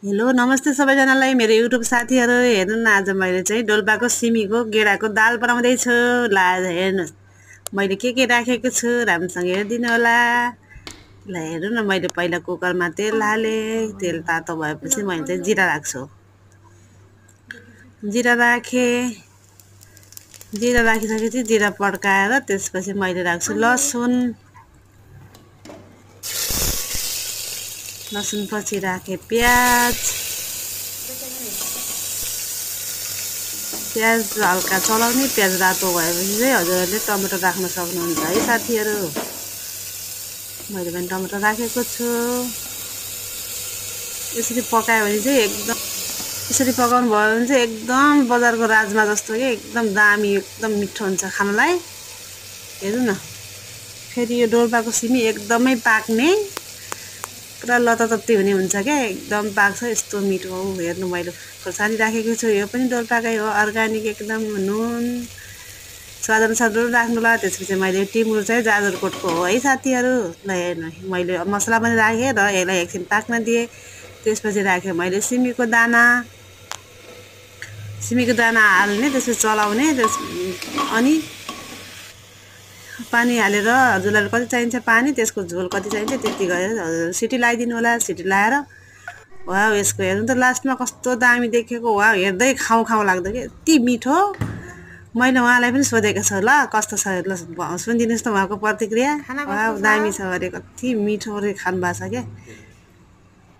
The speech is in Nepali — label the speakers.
Speaker 1: हेलो नमस्ते सबैजनालाई मेरो युट्युब साथीहरू हेर्नु न आज मैले चाहिँ डोल्पाको सिमीको गेडाको दाल बनाउँदै छु ल हेर्नुस् मैले के राखेको छु राम्रोसँग हेर्दिनु होला ल हेर्नु न मैले पहिला कुकरमा तेल हाले तेल तातो भएपछि मैले चाहिँ जिरा राख्छु जिरा राखे जिरा राखिसकेपछि जिरा पड्काएर त्यसपछि मैले राख्छु लसुन लसुन पछि राखे प्याज प्याज हल्का चलाउने प्याज रातो भएपछि चाहिँ हजुरहरूले टमाटर राख्न सक्नुहुन्छ है साथीहरू मैले पनि टमाटर राखेको छु यसरी पकायो भने चाहिँ एकदम यसरी पकाउनु भयो भने चाहिँ एकदम बजारको राजमा जस्तो के एकदम दामी एकदम मिठो हुन्छ खानलाई हेर्नु न फेरि यो डोल्पाको सिमी एकदमै पाक्ने पुरा लततत्ती हुने हुन्छ क्या एकदम पाक्छ यस्तो मिठो हेर्नु मैले खोर्सानी राखेको छु यो पनि डोल्पाकै हो अर्ग्यानिक एकदम नुन स्वादअनुसार नुन राख्नु ल त्यसपछि मैले टिमुर चाहिँ जाजरकोटको हो है साथीहरू ल हेर्नु मैले मसला पनि राखेँ र यसलाई एकछिन पाक्न दिएँ त्यसपछि राखेँ मैले सिमीको दाना हाल्ने त्यसपछि चलाउने अनि पानी हालेर हजुरलाई कति चाहिन्छ पानी त्यसको झोल कति चाहिन्छ त्यति गरेर हजुर सिटी लगाइदिनु होला सिटी लगाएर वा यसको हेर्नु त लास्टमा कस्तो दामी देखेको वा हेर्दै खाउँ लाग्दो कि यति मिठो मैले उहाँलाई पनि सोधेको छु ल कस्तो छ ल सुनिदिनुहोस् त उहाँको प्रतिक्रिया वा दामी छ अरे कति मिठो अरे खानु भएको छ क्या